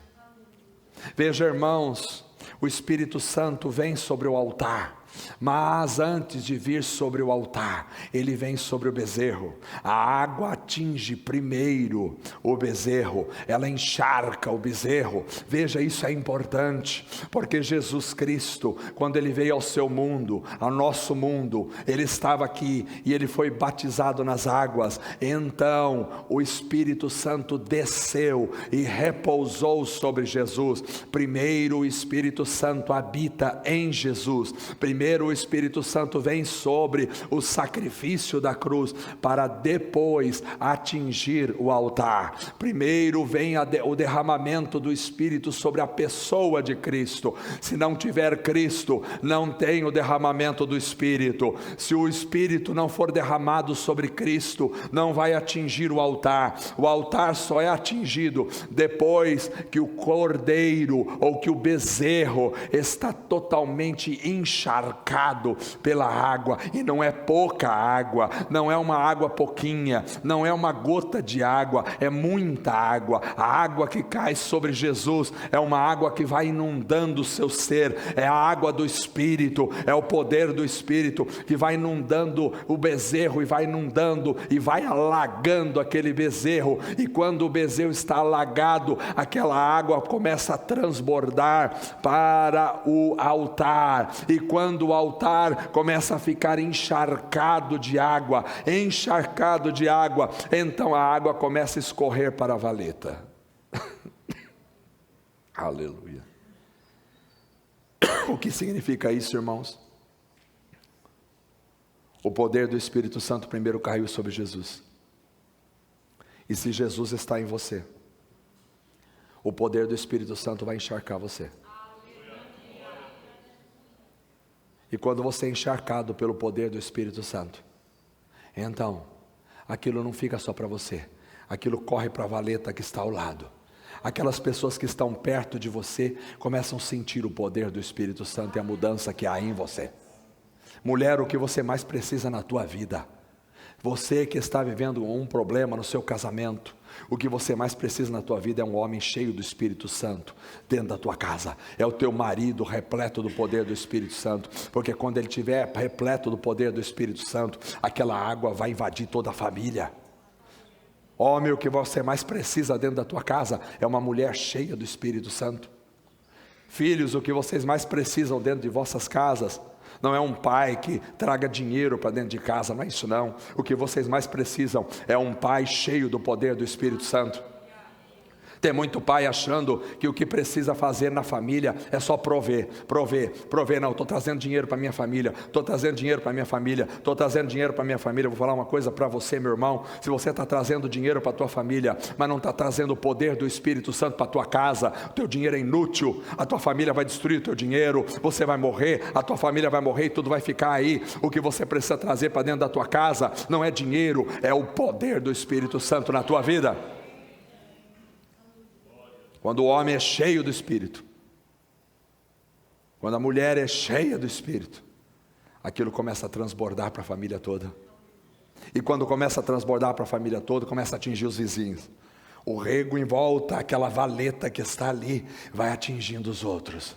Veja, irmãos, o Espírito Santo vem sobre o altar, Mas antes de vir sobre o altar, ele vem sobre o bezerro. A água atinge primeiro o bezerro, ela encharca o bezerro. Veja, isso é importante, porque Jesus Cristo, quando ele veio ao seu mundo, ao nosso mundo, ele estava aqui e ele foi batizado nas águas. Então o Espírito Santo desceu e repousou sobre Jesus. Primeiro o Espírito Santo habita em Jesus. Primeiro o Espírito Santo vem sobre o sacrifício da cruz, para depois atingir o altar. Primeiro vem o derramamento do Espírito sobre a pessoa de Cristo. Se não tiver Cristo, não tem o derramamento do Espírito. Se o Espírito não for derramado sobre Cristo, não vai atingir o altar. O altar só é atingido depois que o cordeiro ou que o bezerro está totalmente encharcado pela água, e não é pouca água, não é uma água pouquinha, não é uma gota de água, é muita água. A água que cai sobre Jesus é uma água que vai inundando o seu ser, é a água do Espírito, é o poder do Espírito que vai inundando o bezerro, e vai inundando e vai alagando aquele bezerro, e quando o bezerro está alagado, aquela água começa a transbordar para o altar, e quando o altar começa a ficar encharcado de água, então a água começa a escorrer para a valeta. Aleluia. O que significa isso, irmãos? O poder do Espírito Santo primeiro caiu sobre Jesus, e se Jesus está em você, o poder do Espírito Santo vai encharcar você. E quando você é encharcado pelo poder do Espírito Santo, então aquilo não fica só para você, aquilo corre para a valeta que está ao lado. Aquelas pessoas que estão perto de você começam a sentir o poder do Espírito Santo e a mudança que há em você. Mulher, o que você mais precisa na tua vida, você que está vivendo um problema no seu casamento, o que você mais precisa na tua vida é um homem cheio do Espírito Santo dentro da tua casa. É o teu marido repleto do poder do Espírito Santo, porque quando ele estiver repleto do poder do Espírito Santo, aquela água vai invadir toda a família. Homem, o que você mais precisa dentro da tua casa é uma mulher cheia do Espírito Santo. Filhos, o que vocês mais precisam dentro de vossas casas não é um pai que traga dinheiro para dentro de casa, não é isso não. O que vocês mais precisam é um pai cheio do poder do Espírito Santo. Tem muito pai achando que o que precisa fazer na família é só prover. Não, estou trazendo dinheiro para minha família, estou trazendo dinheiro para minha família, estou trazendo dinheiro para minha família. Vou falar uma coisa para você, meu irmão: se você está trazendo dinheiro para a tua família, mas não está trazendo o poder do Espírito Santo para a tua casa, o teu dinheiro é inútil, a tua família vai destruir o teu dinheiro, você vai morrer, a tua família vai morrer e tudo vai ficar aí. O que você precisa trazer para dentro da tua casa não é dinheiro, é o poder do Espírito Santo na tua vida. Quando o homem é cheio do Espírito, quando a mulher é cheia do Espírito, aquilo começa a transbordar para a família toda. E quando começa a transbordar para a família toda, começa a atingir os vizinhos. O rego em volta, aquela valeta que está ali, vai atingindo os outros.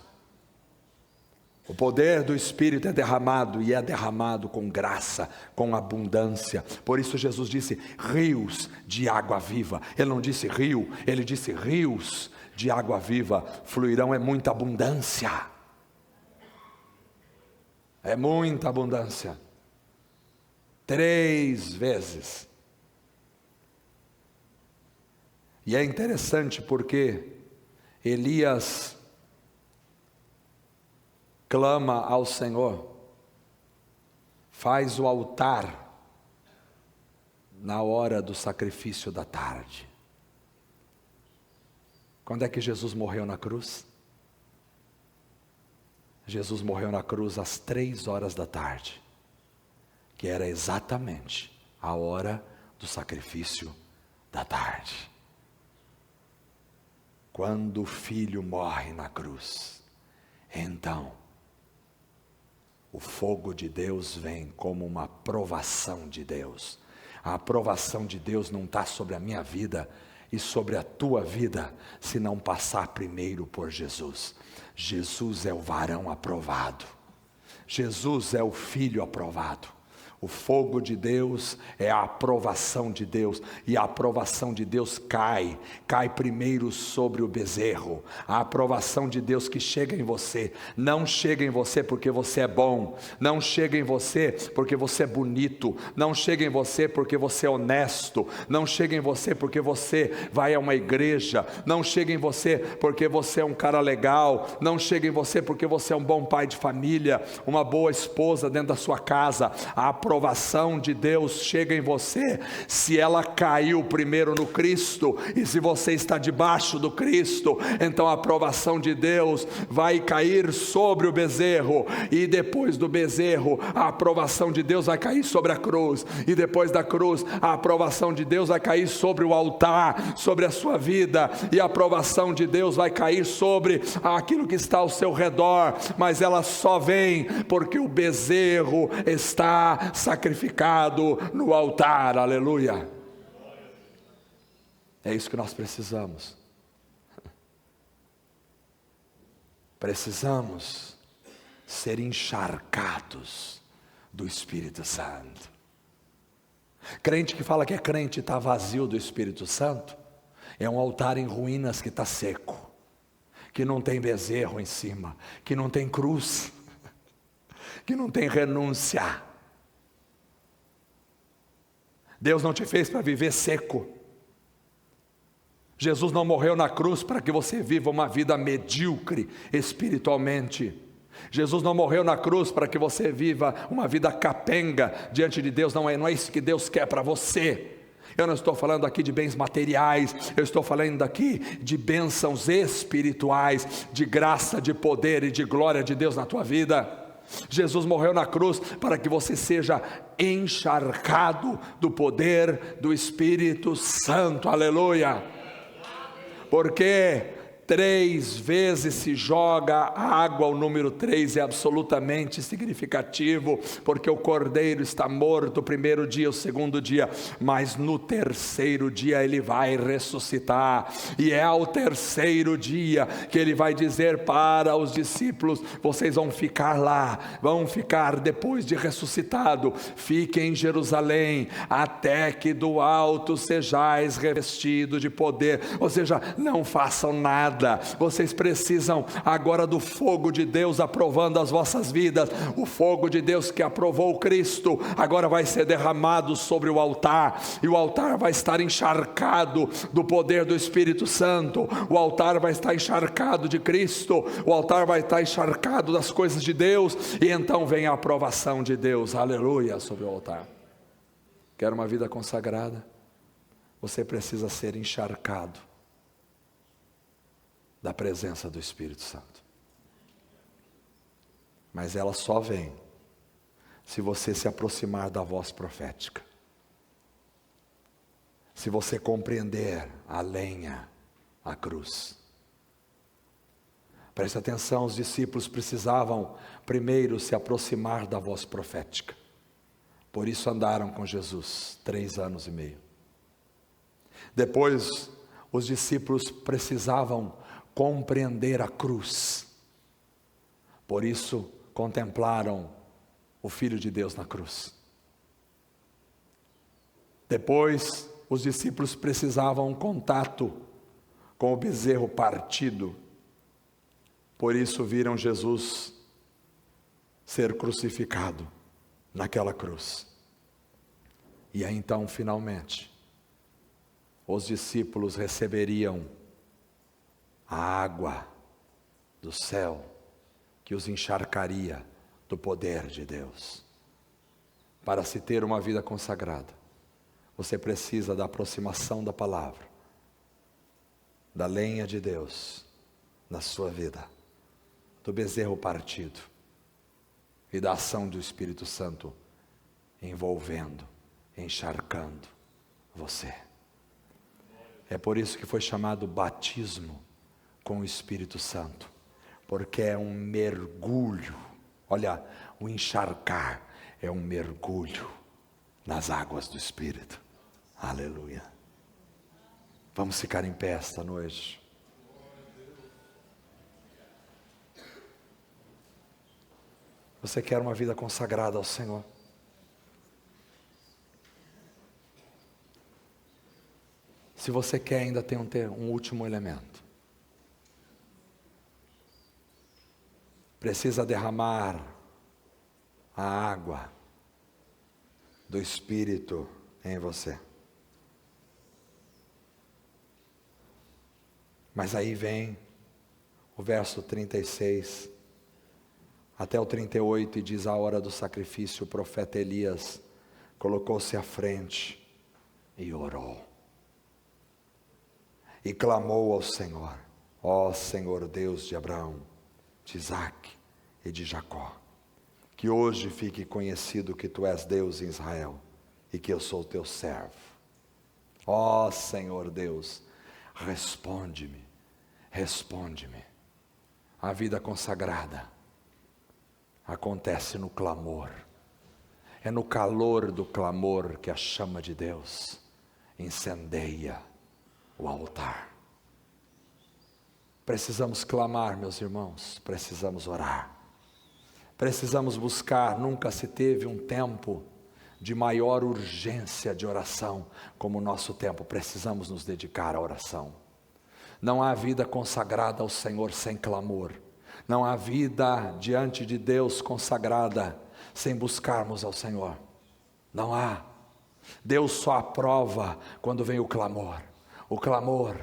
O poder do Espírito é derramado, e é derramado com graça, com abundância. Por isso Jesus disse rios de água viva. Ele não disse rio, ele disse rios de água viva fluirão. É muita abundância, é muita abundância. 3 vezes. E é interessante porque Elias clama ao Senhor, faz o altar na hora do sacrifício da tarde. Quando é que Jesus morreu na cruz? Jesus morreu na cruz às 3 horas da tarde, que era exatamente a hora do sacrifício da tarde. Quando o Filho morre na cruz, então o fogo de Deus vem como uma aprovação de Deus. A aprovação de Deus não está sobre a minha vida e sobre a tua vida, se não passar primeiro por Jesus. Jesus é o varão aprovado. Jesus é o Filho aprovado. O fogo de Deus é a aprovação de Deus, e a aprovação de Deus cai primeiro sobre o bezerro. A aprovação de Deus que chega em você, não chega em você porque você é bom, não chega em você porque você é bonito, não chega em você porque você é honesto, não chega em você porque você vai a uma igreja, não chega em você porque você é um cara legal, não chega em você porque você é um bom pai de família, uma boa esposa dentro da sua casa. A aprovação de Deus chega em você se ela caiu primeiro no Cristo, e se você está debaixo do Cristo, então a aprovação de Deus vai cair sobre o bezerro, e depois do bezerro a aprovação de Deus vai cair sobre a cruz, e depois da cruz a aprovação de Deus vai cair sobre o altar, sobre a sua vida, e a aprovação de Deus vai cair sobre aquilo que está ao seu redor, mas ela só vem porque o bezerro está sacrificado no altar. Aleluia. É isso que nós precisamos. Precisamos ser encharcados do Espírito Santo. Crente que fala que é crente está vazio do Espírito Santo, é um altar em ruínas que está seco, que não tem bezerro em cima, que não tem cruz, que não tem renúncia. Deus não te fez para viver seco. Jesus não morreu na cruz para que você viva uma vida medíocre espiritualmente. Jesus não morreu na cruz para que você viva uma vida capenga diante de Deus. Não é isso que Deus quer para você. Eu não estou falando aqui de bens materiais, eu estou falando aqui de bênçãos espirituais, de graça, de poder e de glória de Deus na tua vida. Jesus morreu na cruz para que você seja encharcado do poder do Espírito Santo. Aleluia. Porque 3 vezes se joga água, o número 3 é absolutamente significativo, porque o cordeiro está morto o primeiro dia, o segundo dia, mas no terceiro dia ele vai ressuscitar, e é ao terceiro dia que ele vai dizer para os discípulos: vocês vão ficar lá, vão ficar depois de ressuscitado, fiquem em Jerusalém, até que do alto sejais revestidos de poder. Ou seja, não façam nada. Vocês precisam agora do fogo de Deus aprovando as vossas vidas. O fogo de Deus que aprovou o Cristo agora vai ser derramado sobre o altar, e o altar vai estar encharcado do poder do Espírito Santo. O altar vai estar encharcado de Cristo, o altar vai estar encharcado das coisas de Deus, e então vem a aprovação de Deus. Aleluia, sobre o altar. Quer uma vida consagrada? Você precisa ser encharcado da presença do Espírito Santo. Mas ela só vem se você se aproximar da voz profética, se você compreender a lenha, a cruz. Preste atenção, os discípulos precisavam primeiro se aproximar da voz profética. Por isso andaram com Jesus 3 anos e meio. Depois, os discípulos precisavam compreender a cruz. Por isso contemplaram o Filho de Deus na cruz. Depois os discípulos precisavam um contato com o bezerro partido. Por isso viram Jesus ser crucificado naquela cruz. E aí então finalmente os discípulos receberiam a água do céu que os encharcaria do poder de Deus. Para se ter uma vida consagrada, você precisa da aproximação da palavra, da lenha de Deus na sua vida, do bezerro partido e da ação do Espírito Santo envolvendo, encharcando você. É por isso que foi chamado batismo com o Espírito Santo, porque é um mergulho. Olha, o encharcar é um mergulho nas águas do Espírito. Aleluia. Vamos ficar em pé esta noite. Você quer uma vida consagrada ao Senhor? Se você quer, ainda tem um último elemento. Precisa derramar a água do Espírito em você. Mas aí vem o verso 36 até o 38 e diz: a hora do sacrifício, o profeta Elias colocou-se à frente e orou. E clamou ao Senhor: ó Senhor Deus de Abraão, de Isaque e de Jacó, que hoje fique conhecido que tu és Deus em Israel e que eu sou teu servo. Ó Senhor Deus, responde-me, responde-me. A vida consagrada acontece no clamor. É no calor do clamor que a chama de Deus incendeia o altar. Precisamos clamar, meus irmãos, precisamos orar, precisamos buscar. Nunca se teve um tempo de maior urgência de oração como o nosso tempo. Precisamos nos dedicar à oração. Não há vida consagrada ao Senhor sem clamor. Não há vida diante de Deus consagrada sem buscarmos ao Senhor. Não há. Deus só aprova quando vem o clamor. O clamor.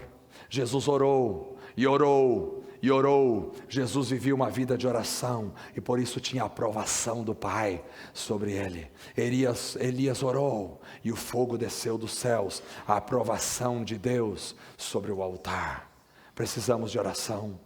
Jesus orou e orou e orou. Jesus vivia uma vida de oração e por isso tinha a aprovação do Pai sobre ele. Elias orou e o fogo desceu dos céus. A aprovação de Deus sobre o altar. Precisamos de oração.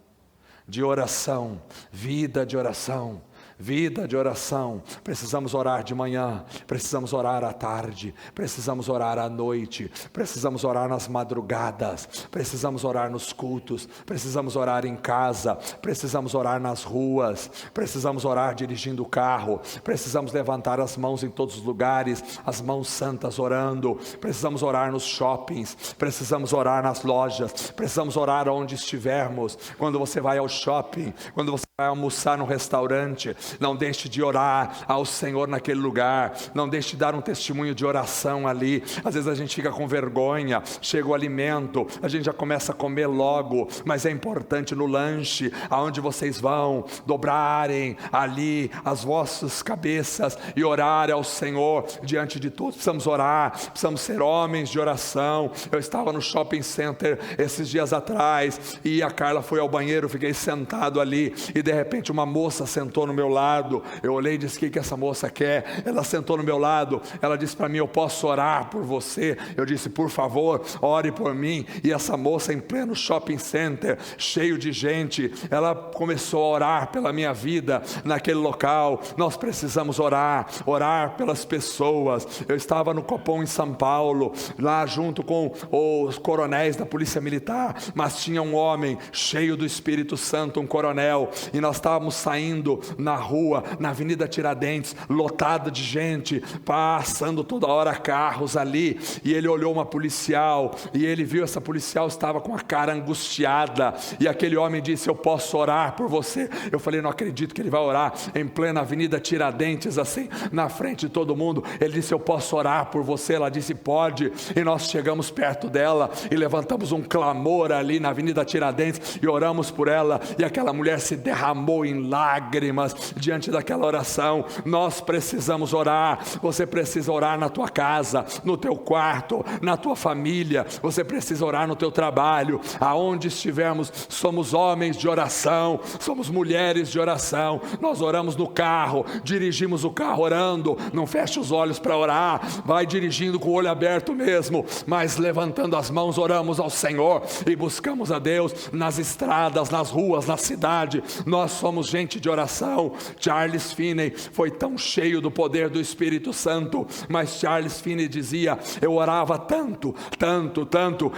De oração, vida de oração, vida de oração. Precisamos orar de manhã, precisamos orar à tarde, precisamos orar à noite, precisamos orar nas madrugadas, precisamos orar nos cultos, precisamos orar em casa, precisamos orar nas ruas, precisamos orar dirigindo o carro, precisamos levantar as mãos em todos os lugares, as mãos santas orando, precisamos orar nos shoppings, precisamos orar nas lojas, precisamos orar onde estivermos. Quando você vai ao shopping, quando você vai almoçar no restaurante, não deixe de orar ao Senhor naquele lugar, não deixe de dar um testemunho de oração ali. Às vezes a gente fica com vergonha, chega o alimento, a gente já começa a comer logo, mas é importante no lanche, aonde vocês vão, dobrarem ali as vossas cabeças e orar ao Senhor diante de todos. Precisamos orar, precisamos ser homens de oração. Eu estava no shopping center esses dias atrás e a Carla foi ao banheiro, fiquei sentado ali e de repente uma moça sentou no meu lado. Eu olhei e disse: o que essa moça quer? Ela sentou no meu lado, ela disse para mim: eu posso orar por você? Eu disse: por favor, ore por mim. E essa moça, em pleno shopping center, cheio de gente, ela começou a orar pela minha vida naquele local. Nós precisamos orar pelas pessoas. Eu estava no Copom em São Paulo, lá junto com os coronéis da Polícia Militar, mas tinha um homem cheio do Espírito Santo, um coronel, e nós estávamos saindo na rua, na Avenida Tiradentes, lotada de gente, passando toda hora carros ali, e ele olhou uma policial, e ele viu essa policial, estava com a cara angustiada, e aquele homem disse: eu posso orar por você? Eu falei: não acredito que ele vai orar em plena Avenida Tiradentes, assim, na frente de todo mundo. Ele disse: eu posso orar por você? Ela disse: pode. E nós chegamos perto dela, e levantamos um clamor ali na Avenida Tiradentes, e oramos por ela, e aquela mulher se derramou em lágrimas diante daquela oração. Nós precisamos orar. Você precisa orar na tua casa, no teu quarto, na tua família. Você precisa orar no teu trabalho, aonde estivermos. Somos homens de oração, somos mulheres de oração. Nós oramos no carro, dirigimos o carro orando. Não feche os olhos para orar, vai dirigindo com o olho aberto mesmo, mas levantando as mãos oramos ao Senhor e buscamos a Deus nas estradas, nas ruas, na cidade. Nós somos gente de oração. Charles Finney foi tão cheio do poder do Espírito Santo, mas Charles Finney dizia: eu orava tanto,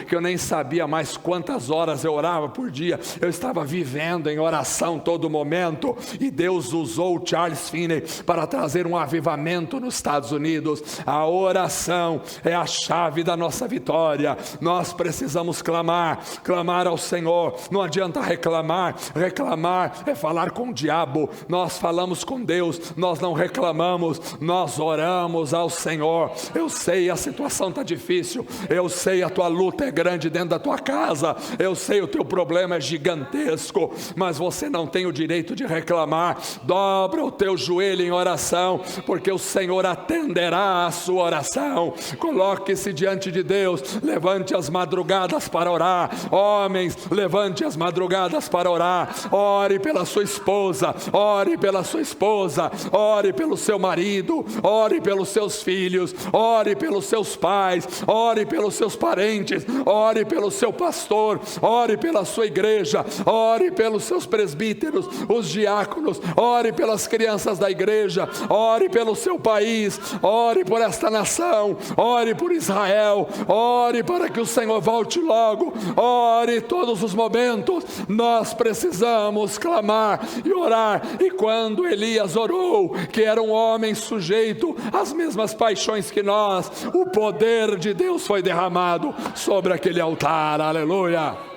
que eu nem sabia mais quantas horas eu orava por dia. Eu estava vivendo em oração todo momento, e Deus usou Charles Finney para trazer um avivamento nos Estados Unidos. A oração é a chave da nossa vitória. Nós precisamos clamar ao Senhor. Não adianta reclamar é falar com o diabo. Nós falamos com Deus, nós não reclamamos, nós oramos ao Senhor. Eu sei, a situação está difícil, eu sei, a tua luta é grande dentro da tua casa, eu sei, o teu problema é gigantesco, mas você não tem o direito de reclamar. Dobra o teu joelho em oração, porque o Senhor atenderá a sua oração. Coloque-se diante de Deus, levante as madrugadas para orar. Homens, levante as madrugadas para orar. Ore pela sua esposa, ore pela sua esposa, ore pelo seu marido, ore pelos seus filhos, ore pelos seus pais, ore pelos seus parentes, ore pelo seu pastor, ore pela sua igreja, ore pelos seus presbíteros, os diáconos, ore pelas crianças da igreja, ore pelo seu país, ore por esta nação, ore por Israel, ore para que o Senhor volte logo, ore todos os momentos. Nós precisamos clamar e orar. E quando Elias orou, que era um homem sujeito às mesmas paixões que nós, o poder de Deus foi derramado sobre aquele altar. Aleluia.